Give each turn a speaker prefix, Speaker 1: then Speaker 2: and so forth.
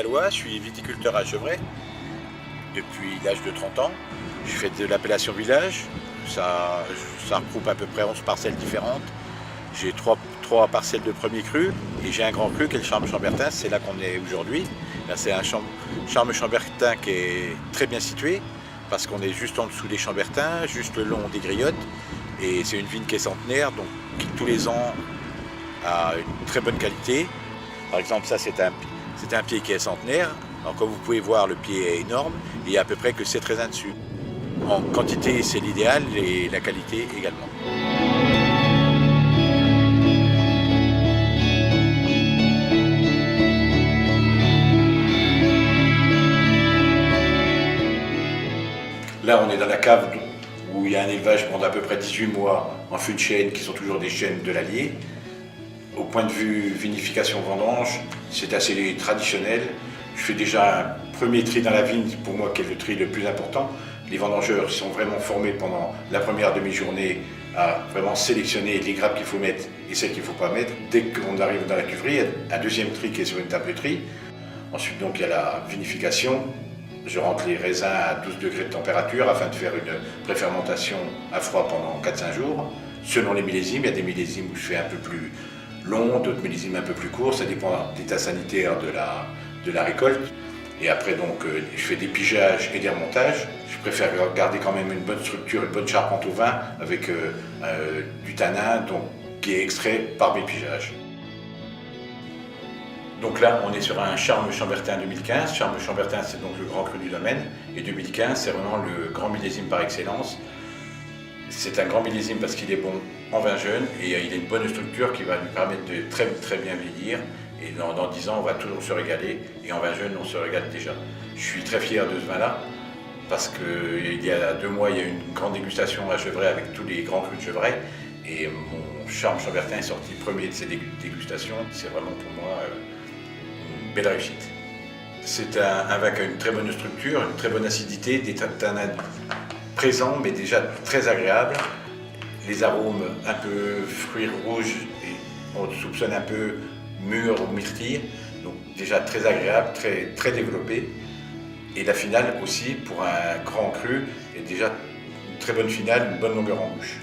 Speaker 1: Gallois, je suis viticulteur à Gevrey depuis l'âge de 30 ans. Je fais de l'appellation village, ça regroupe à peu près 11 parcelles différentes. J'ai trois parcelles de premier cru et j'ai un grand cru qui est le Charme Chambertin, c'est là qu'on est aujourd'hui. Là c'est un Charme Chambertin qui est très bien situé parce qu'on est juste en dessous des Chambertins, juste le long des Griottes et c'est une vigne qui est centenaire donc qui tous les ans a une très bonne qualité. Par exemple ça c'est un pied qui est centenaire, alors comme vous pouvez voir le pied est énorme et il n'y a à peu près que 7 raisins dessus. En quantité c'est l'idéal et la qualité également. Là, on est dans la cave où il y a un élevage pendant à peu près 18 mois en fût de chêne, qui sont toujours des chênes de l'Allier. Au point de vue vinification-vendange, c'est assez traditionnel. Je fais déjà un premier tri dans la vigne, pour moi, qui est le tri le plus important. Les vendangeurs sont vraiment formés pendant la première demi-journée à vraiment sélectionner les grappes qu'il faut mettre et celles qu'il ne faut pas mettre. Dès qu'on arrive dans la cuverie, il y a un deuxième tri qui est sur une table de tri. Ensuite, donc, il y a la vinification. Je rentre les raisins à 12 degrés de température afin de faire une préfermentation à froid pendant 4-5 jours. Selon les millésimes, il y a des millésimes où je fais un peu plus long, d'autres millésimes un peu plus courts. Ça dépend de l'état sanitaire de la récolte. Et après, donc, je fais des pigeages et des remontages. Je préfère garder quand même une bonne structure, une bonne charpente au vin avec du tanin donc, qui est extrait par mes pigeages. Donc là, on est sur un Charme Chambertin 2015. Charme Chambertin, c'est donc le grand cru du domaine. Et 2015, c'est vraiment le grand millésime par excellence. C'est un grand millésime parce qu'il est bon en vin jeune et il a une bonne structure qui va lui permettre de très, très bien vieillir. Et dans 10 ans, on va toujours se régaler. Et en vin jeune, on se régale déjà. Je suis très fier de ce vin-là parce qu'il y a 2 mois, il y a eu une grande dégustation à Gevrey avec tous les grands crus de Gevrey. Et mon Charme Chambertin est sorti premier de ces dégustations. C'est vraiment pour moi une belle réussite. C'est un vin qui a une très bonne structure, une très bonne acidité, des tanins présents mais déjà très agréables. Les arômes un peu fruits rouges, et on soupçonne un peu mûr ou myrtille, donc déjà très agréable, très, très développé. Et la finale aussi, pour un grand cru, est déjà une très bonne finale, une bonne longueur en bouche.